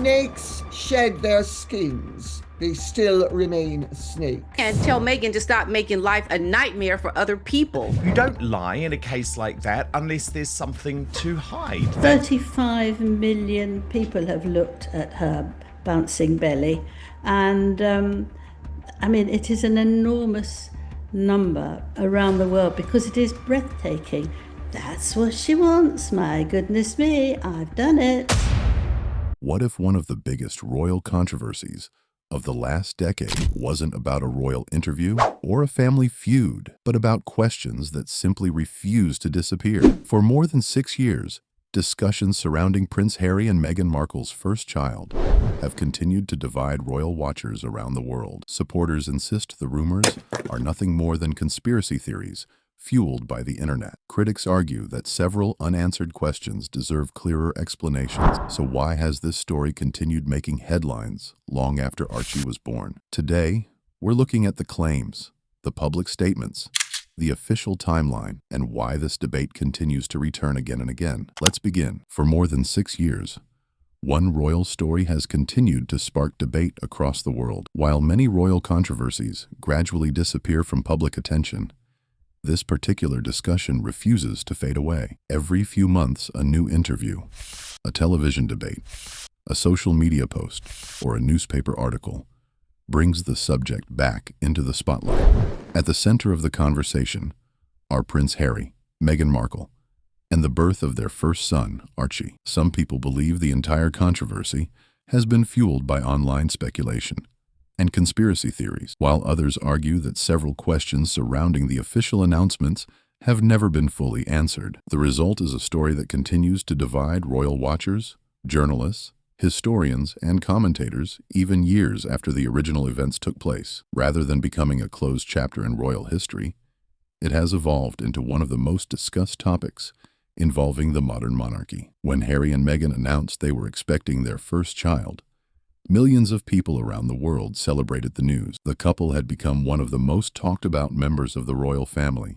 snakes shed their skins, they still remain snakes. And tell Meghan to stop making life a nightmare for other people. You don't lie in a case like that unless there's something to hide. 35 million people have looked at her bouncing belly, and I mean, it is an enormous number around the world because it is breathtaking. That's what she wants. My goodness me, I've done it. What if one of the biggest royal controversies of the last decade wasn't about a royal interview or a family feud, but about questions that simply refuse to disappear? For more than 6 years, discussions surrounding Prince Harry and Meghan Markle's first child have continued to divide royal watchers around the world. Supporters insist the rumors are nothing more than conspiracy theories fueled by the internet. Critics argue that several unanswered questions deserve clearer explanations. So why has this story continued making headlines long after Archie was born? Today, we're looking at the claims, the public statements, the official timeline, and why this debate continues to return again and again. Let's begin. For more than 6 years, one royal story has continued to spark debate across the world. While many royal controversies gradually disappear from public attention, this particular discussion refuses to fade away. Every few months, a new interview, a television debate, a social media post, or a newspaper article brings the subject back into the spotlight. At the center of the conversation are Prince Harry, Meghan Markle, and the birth of their first son, Archie. Some people believe the entire controversy has been fueled by online speculation and conspiracy theories, while others argue that several questions surrounding the official announcements have never been fully answered. The result is a story that continues to divide royal watchers, journalists, historians, and commentators even years after the original events took place. Rather than becoming a closed chapter in royal history, it has evolved into one of the most discussed topics involving the modern monarchy. When Harry and Meghan announced they were expecting their first child, millions of people around the world celebrated the news. The couple had become one of the most talked about members of the royal family,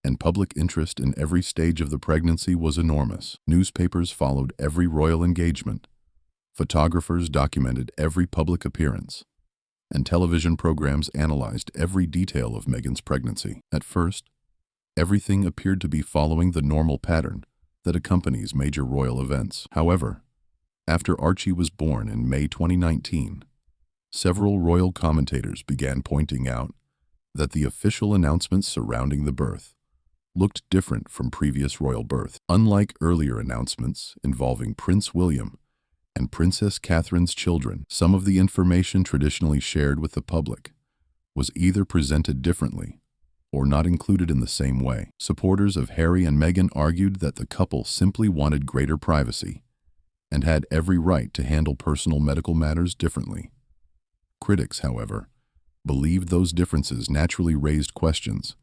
and public interest in every stage of the pregnancy was enormous. Newspapers followed every royal engagement, photographers documented every public appearance, and television programs analyzed every detail of Meghan's pregnancy. At first, everything appeared to be following the normal pattern that accompanies major royal events. However, after Archie was born in May 2019, several royal commentators began pointing out that the official announcements surrounding the birth looked different from previous royal births. Unlike earlier announcements involving Prince William and Princess Catherine's children, some of the information traditionally shared with the public was either presented differently or not included in the same way. Supporters of Harry and Meghan argued that the couple simply wanted greater privacy and had every right to handle personal medical matters differently. Critics, however, believed those differences naturally raised questions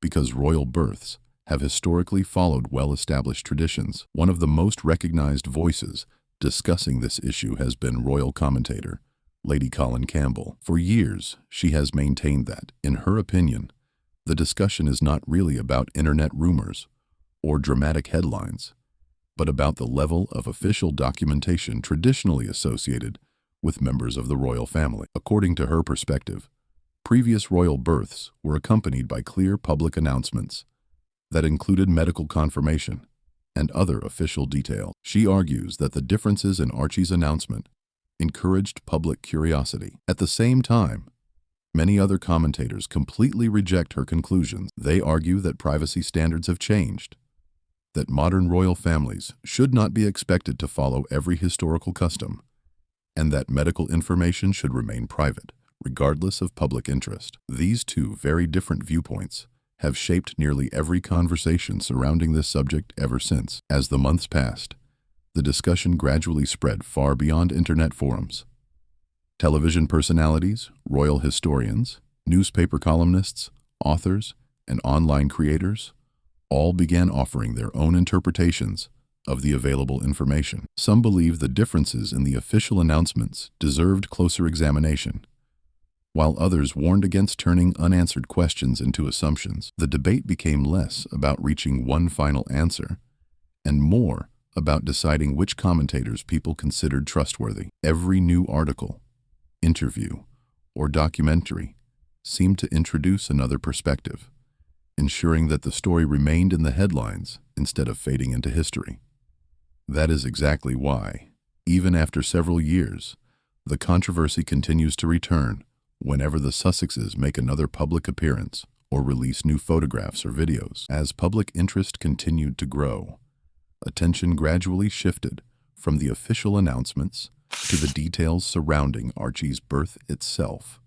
because royal births have historically followed well-established traditions. One of the most recognized voices discussing this issue has been royal commentator Lady Colin Campbell. For years, she has maintained that, in her opinion, the discussion is not really about internet rumors or dramatic headlines, but about the level of official documentation traditionally associated with members of the royal family. According to her perspective, previous royal births were accompanied by clear public announcements that included medical confirmation and other official details. She argues that the differences in Archie's announcement encouraged public curiosity. At the same time, many other commentators completely reject her conclusions. They argue that privacy standards have changed, that modern royal families should not be expected to follow every historical custom, and that medical information should remain private, regardless of public interest. These two very different viewpoints have shaped nearly every conversation surrounding this subject ever since. As the months passed, the discussion gradually spread far beyond internet forums. Television personalities, royal historians, newspaper columnists, authors, and online creators all began offering their own interpretations of the available information. Some believe the differences in the official announcements deserved closer examination, while others warned against turning unanswered questions into assumptions. The debate became less about reaching one final answer and more about deciding which commentators people considered trustworthy. Every new article, interview, or documentary seemed to introduce another perspective, ensuring that the story remained in the headlines instead of fading into history. That is exactly why, even after several years, the controversy continues to return whenever the Sussexes make another public appearance or release new photographs or videos. As public interest continued to grow, attention gradually shifted from the official announcements to the details surrounding Archie's birth itself.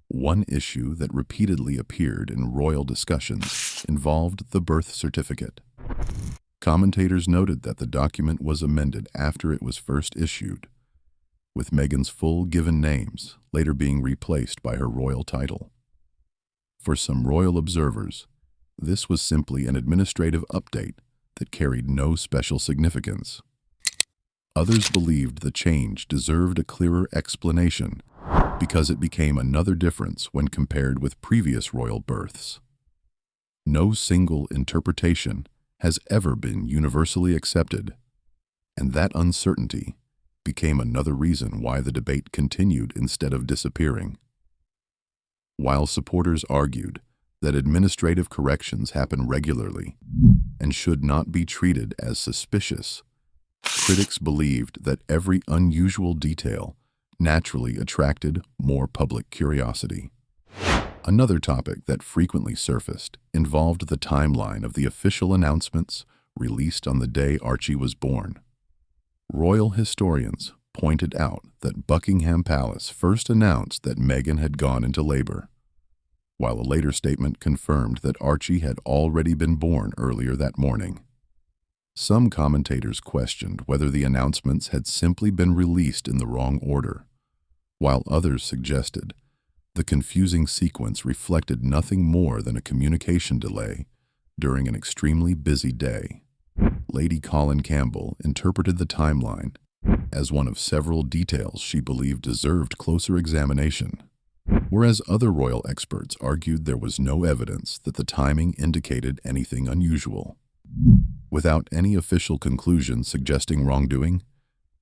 One issue that repeatedly appeared in royal discussions involved the birth certificate. Commentators noted that the document was amended after it was first issued, with Meghan's full given names later being replaced by her royal title. For some royal observers, this was simply an administrative update that carried no special significance. Others believed the change deserved a clearer explanation because it became another difference when compared with previous royal births. No single interpretation has ever been universally accepted, and that uncertainty became another reason why the debate continued instead of disappearing. While supporters argued that administrative corrections happen regularly and should not be treated as suspicious, critics believed that every unusual detail naturally attracted more public curiosity. Another topic that frequently surfaced involved the timeline of the official announcements released on the day Archie was born. Royal historians pointed out that Buckingham Palace first announced that Meghan had gone into labor, while a later statement confirmed that Archie had already been born earlier that morning. Some commentators questioned whether the announcements had simply been released in the wrong order, while others suggested the confusing sequence reflected nothing more than a communication delay during an extremely busy day. Lady Colin Campbell interpreted the timeline as one of several details she believed deserved closer examination, whereas other royal experts argued there was no evidence that the timing indicated anything unusual. Without any official conclusion suggesting wrongdoing,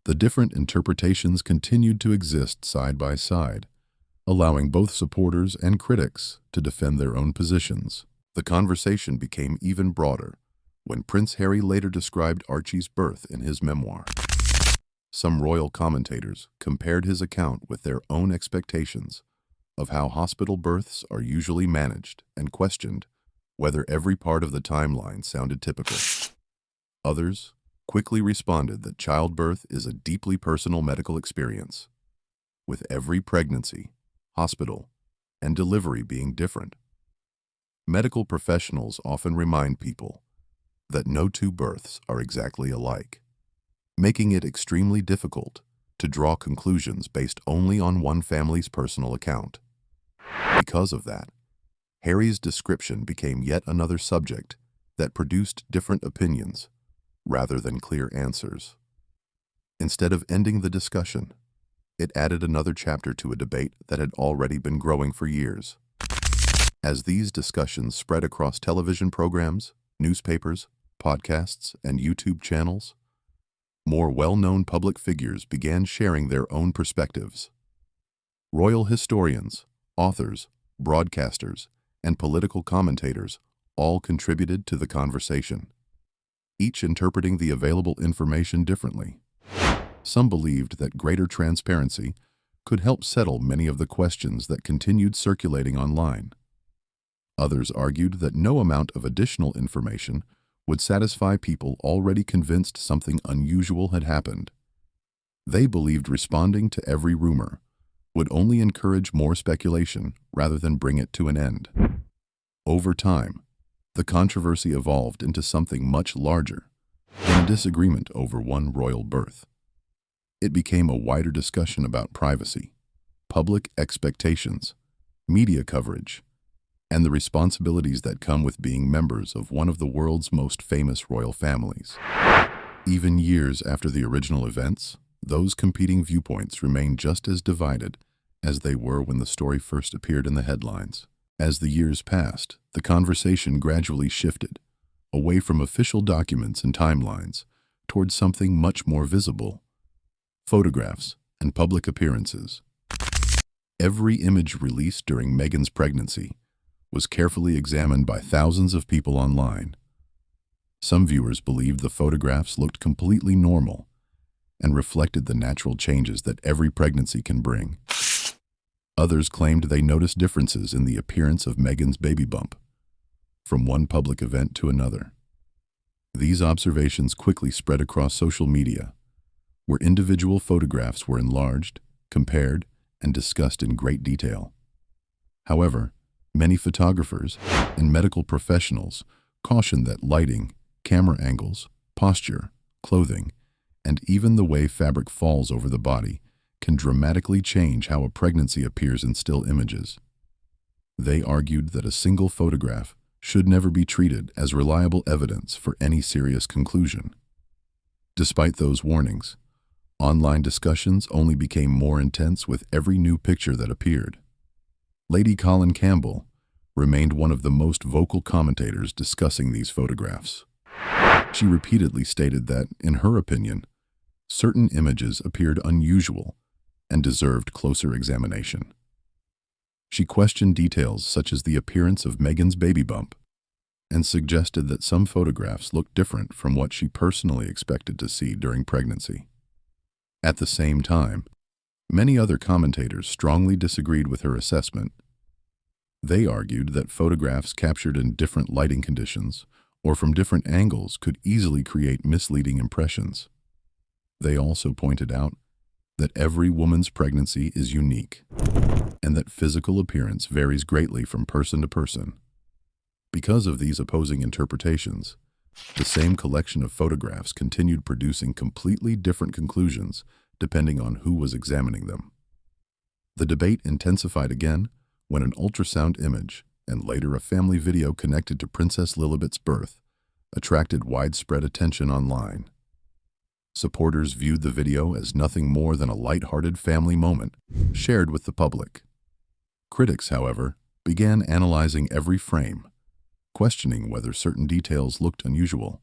the different interpretations continued to exist side by side, allowing both supporters and critics to defend their own positions. The conversation became even broader when Prince Harry later described Archie's birth in his memoir. Some royal commentators compared his account with their own expectations of how hospital births are usually managed and questioned whether every part of the timeline sounded typical. Others quickly responded that childbirth is a deeply personal medical experience, with every pregnancy, hospital, and delivery being different. Medical professionals often remind people that no two births are exactly alike, making it extremely difficult to draw conclusions based only on one family's personal account. Because of that, Harry's description became yet another subject that produced different opinions rather than clear answers. Instead of ending the discussion, it added another chapter to a debate that had already been growing for years. As these discussions spread across television programs, newspapers, podcasts, and YouTube channels, more well-known public figures began sharing their own perspectives. Royal historians, authors, broadcasters, and political commentators all contributed to the conversation, each interpreting the available information differently. Some believed that greater transparency could help settle many of the questions that continued circulating online. Others argued that no amount of additional information would satisfy people already convinced something unusual had happened. They believed responding to every rumor would only encourage more speculation rather than bring it to an end. Over time, the controversy evolved into something much larger than a disagreement over one royal birth. It became a wider discussion about privacy, public expectations, media coverage, and the responsibilities that come with being members of one of the world's most famous royal families. Even years after the original events, those competing viewpoints remain just as divided as they were when the story first appeared in the headlines. As the years passed, the conversation gradually shifted away from official documents and timelines towards something much more visible: photographs and public appearances. Every image released during Meghan's pregnancy was carefully examined by thousands of people online. Some viewers believed the photographs looked completely normal and reflected the natural changes that every pregnancy can bring. Others claimed they noticed differences in the appearance of Meghan's baby bump from one public event to another. These observations quickly spread across social media, where individual photographs were enlarged, compared, and discussed in great detail. However, many photographers and medical professionals cautioned that lighting, camera angles, posture, clothing, and even the way fabric falls over the body can dramatically change how a pregnancy appears in still images. They argued that a single photograph should never be treated as reliable evidence for any serious conclusion. Despite those warnings, online discussions only became more intense with every new picture that appeared. Lady Colin Campbell remained one of the most vocal commentators discussing these photographs. She repeatedly stated that, in her opinion, certain images appeared unusual and deserved closer examination. She questioned details such as the appearance of Meghan's baby bump and suggested that some photographs looked different from what she personally expected to see during pregnancy. At the same time, many other commentators strongly disagreed with her assessment. They argued that photographs captured in different lighting conditions or from different angles could easily create misleading impressions. They also pointed out that every woman's pregnancy is unique and that physical appearance varies greatly from person to person. Because of these opposing interpretations, the same collection of photographs continued producing completely different conclusions depending on who was examining them. The debate intensified again when an ultrasound image and later a family video connected to Princess Lilibet's birth attracted widespread attention online. Supporters viewed the video as nothing more than a light-hearted family moment shared with the public. Critics, however, began analyzing every frame, questioning whether certain details looked unusual.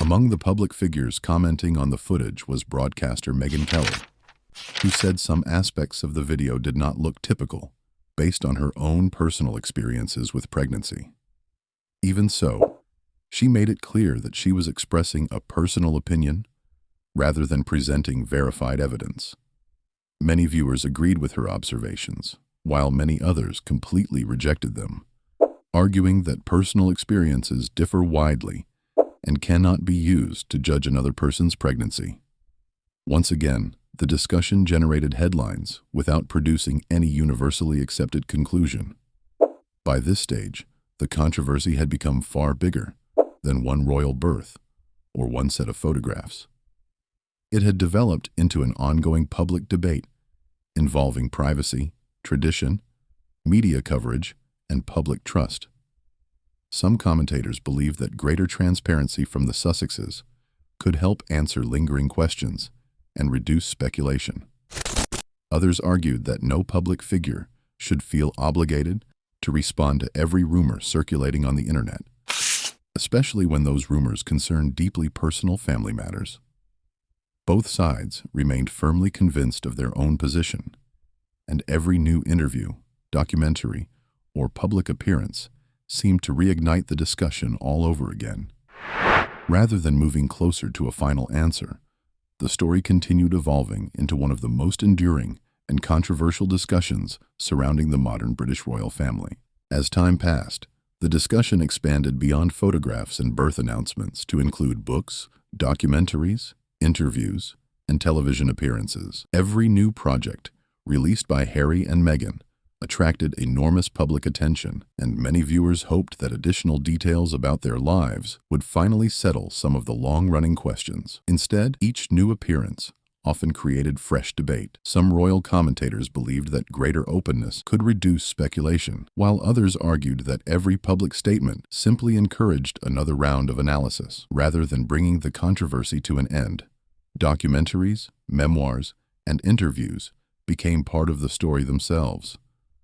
Among the public figures commenting on the footage was broadcaster Meghan Kelly, who said some aspects of the video did not look typical, based on her own personal experiences with pregnancy. Even so, she made it clear that she was expressing a personal opinion rather than presenting verified evidence. Many viewers agreed with her observations, while many others completely rejected them, arguing that personal experiences differ widely and cannot be used to judge another person's pregnancy. Once again, the discussion generated headlines without producing any universally accepted conclusion. By this stage, the controversy had become far bigger than one royal birth or one set of photographs. It had developed into an ongoing public debate involving privacy, tradition, media coverage, and public trust. Some commentators believed that greater transparency from the Sussexes could help answer lingering questions and reduce speculation. Others argued that no public figure should feel obligated to respond to every rumor circulating on the internet, especially when those rumors concern deeply personal family matters. Both sides remained firmly convinced of their own position, and every new interview, documentary, or public appearance seemed to reignite the discussion all over again. Rather than moving closer to a final answer, the story continued evolving into one of the most enduring and controversial discussions surrounding the modern British royal family. As time passed, the discussion expanded beyond photographs and birth announcements to include books, documentaries, interviews, and television appearances. Every new project released by Harry and Meghan attracted enormous public attention, and many viewers hoped that additional details about their lives would finally settle some of the long-running questions. Instead, each new appearance often created fresh debate. Some royal commentators believed that greater openness could reduce speculation, while others argued that every public statement simply encouraged another round of analysis, rather than bringing the controversy to an end. Documentaries, memoirs, and interviews became part of the story themselves.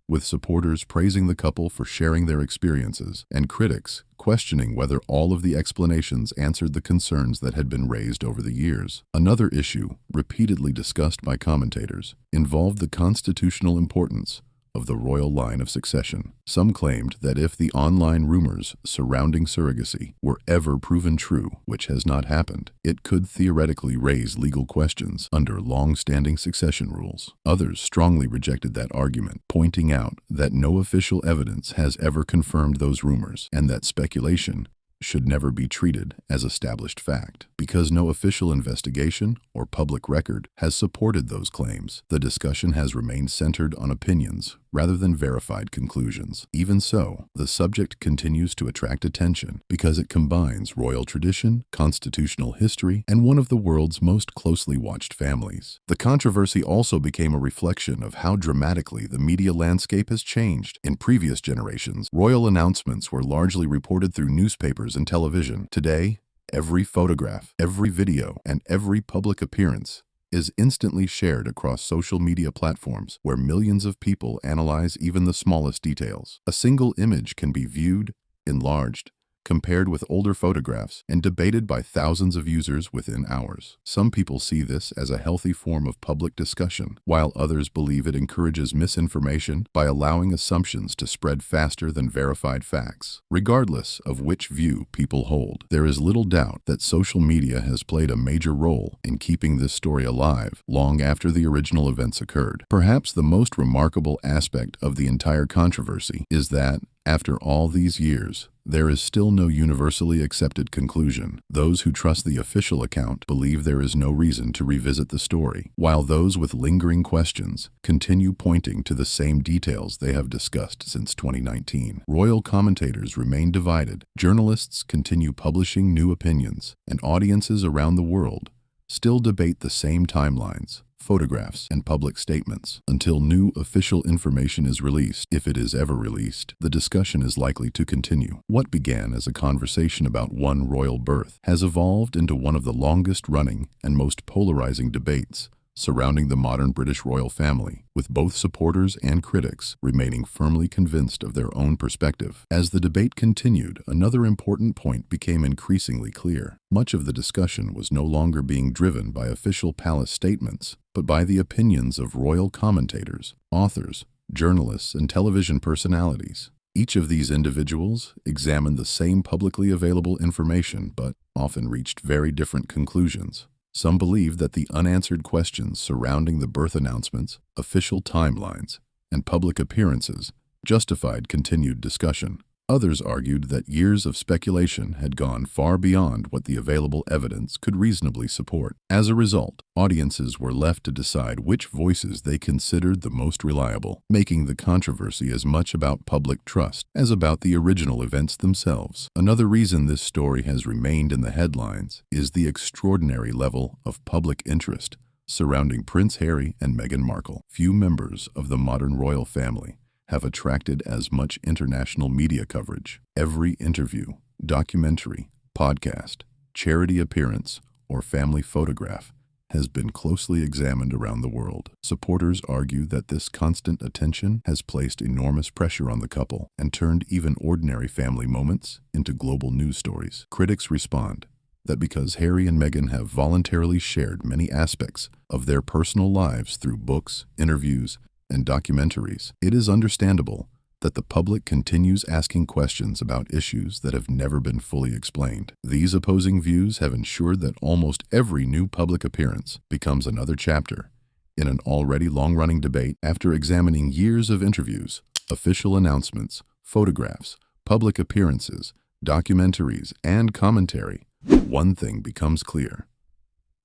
with supporters praising the couple for sharing their experiences and critics questioning whether all of the explanations answered the concerns that had been raised over the years. Another issue, repeatedly discussed by commentators, involved the constitutional importance of the royal line of succession. Some claimed that if the online rumors surrounding surrogacy were ever proven true, which has not happened, it could theoretically raise legal questions under long-standing succession rules. Others strongly rejected that argument, pointing out that no official evidence has ever confirmed those rumors and that speculation should never be treated as established fact. Because no official investigation or public record has supported those claims, the discussion has remained centered on opinions rather than verified conclusions. Even so, the subject continues to attract attention because it combines royal tradition, constitutional history, and one of the world's most closely watched families. The controversy also became a reflection of how dramatically the media landscape has changed. In previous generations, royal announcements were largely reported through newspapers and television. Today, every photograph, every video, and every public appearance is instantly shared across social media platforms where millions of people analyze even the smallest details. A single image can be viewed, enlarged, compared with older photographs, and debated by thousands of users within hours. Some people see this as a healthy form of public discussion, while others believe it encourages misinformation by allowing assumptions to spread faster than verified facts. Regardless of which view people hold, there is little doubt that social media has played a major role in keeping this story alive long after the original events occurred. Perhaps the most remarkable aspect of the entire controversy is that, after all these years, there is still no universally accepted conclusion. Those who trust the official account believe there is no reason to revisit the story, while those with lingering questions continue pointing to the same details they have discussed since 2019. Royal commentators remain divided, journalists continue publishing new opinions, and audiences around the world still debate the same timelines, photographs, and public statements. Until new official information is released, if it is ever released, the discussion is likely to continue. What began as a conversation about one royal birth has evolved into one of the longest-running and most polarizing debates surrounding the modern British royal family, with both supporters and critics remaining firmly convinced of their own perspective. As the debate continued, another important point became increasingly clear. Much of the discussion was no longer being driven by official palace statements, but by the opinions of royal commentators, authors, journalists, and television personalities. Each of these individuals examined the same publicly available information, but often reached very different conclusions. Some believed that the unanswered questions surrounding the birth announcements, official timelines, and public appearances justified continued discussion. Others argued that years of speculation had gone far beyond what the available evidence could reasonably support. As a result, audiences were left to decide which voices they considered the most reliable, making the controversy as much about public trust as about the original events themselves. Another reason this story has remained in the headlines is the extraordinary level of public interest surrounding Prince Harry and Meghan Markle. Few members of the modern royal family have attracted as much international media coverage. Every interview, documentary, podcast, charity appearance, or family photograph has been closely examined around the world. Supporters argue that this constant attention has placed enormous pressure on the couple and turned even ordinary family moments into global news stories. Critics respond that because Harry and Meghan have voluntarily shared many aspects of their personal lives through books, interviews, and documentaries, it is understandable that the public continues asking questions about issues that have never been fully explained. These opposing views have ensured that almost every new public appearance becomes another chapter in an already long-running debate. After examining years of interviews, official announcements, photographs, public appearances, documentaries, and commentary, one thing becomes clear.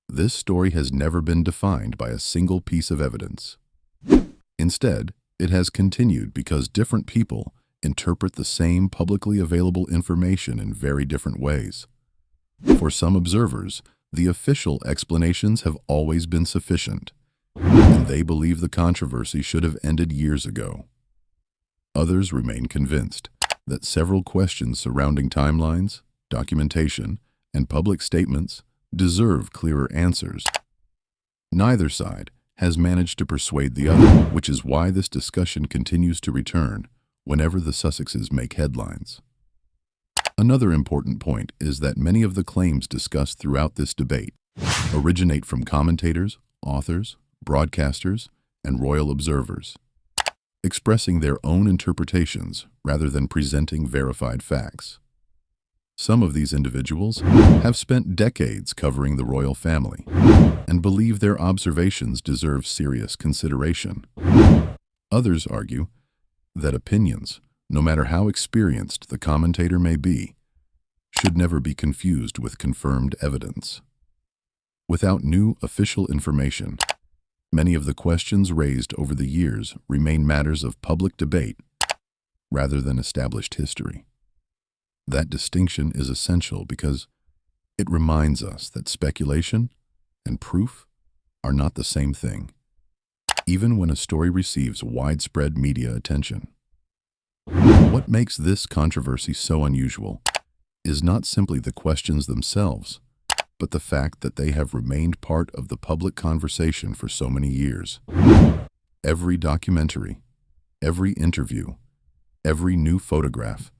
This story has never been defined by a single piece of evidence. Instead, it has continued because different people interpret the same publicly available information in very different ways. For some observers, the official explanations have always been sufficient, and they believe the controversy should have ended years ago. Others remain convinced that several questions surrounding timelines, documentation, and public statements deserve clearer answers. Neither side has managed to persuade the other, which is why this discussion continues to return whenever the Sussexes make headlines. Another important point is that many of the claims discussed throughout this debate originate from commentators, authors, broadcasters, and royal observers, expressing their own interpretations rather than presenting verified facts. Some of these individuals have spent decades covering the royal family and believe their observations deserve serious consideration. Others argue that opinions, no matter how experienced the commentator may be, should never be confused with confirmed evidence. Without new official information, many of the questions raised over the years remain matters of public debate rather than established history. That distinction is essential because it reminds us that speculation and proof are not the same thing, even when a story receives widespread media attention. What makes this controversy so unusual is not simply the questions themselves, but the fact that they have remained part of the public conversation for so many years. Every documentary, every interview, every new photograph,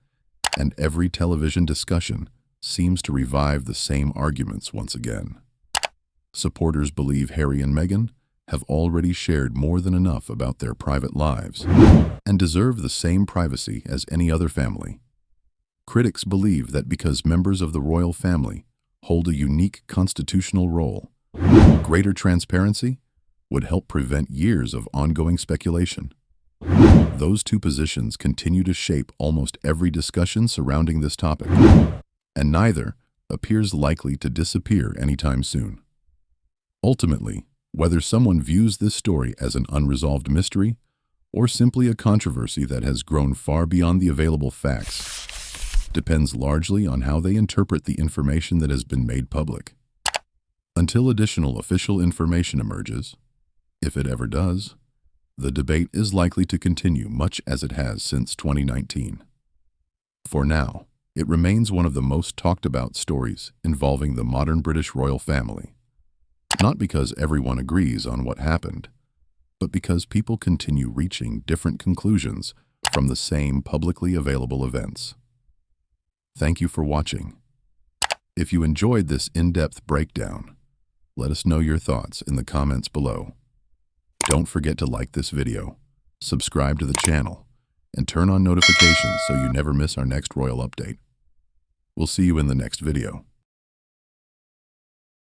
and every television discussion seems to revive the same arguments once again. Supporters believe Harry and Meghan have already shared more than enough about their private lives and deserve the same privacy as any other family. Critics believe that because members of the royal family hold a unique constitutional role, greater transparency would help prevent years of ongoing speculation. Those two positions continue to shape almost every discussion surrounding this topic, and neither appears likely to disappear anytime soon. Ultimately, whether someone views this story as an unresolved mystery or simply a controversy that has grown far beyond the available facts depends largely on how they interpret the information that has been made public. Until additional official information emerges, if it ever does, the debate is likely to continue much as it has since 2019. For now, it remains one of the most talked about stories involving the modern British royal family. Not because everyone agrees on what happened, but because people continue reaching different conclusions from the same publicly available events. Thank you for watching. If you enjoyed this in-depth breakdown, let us know your thoughts in the comments below. Don't forget to like this video, subscribe to the channel, and turn on notifications so you never miss our next royal update. We'll see you in the next video.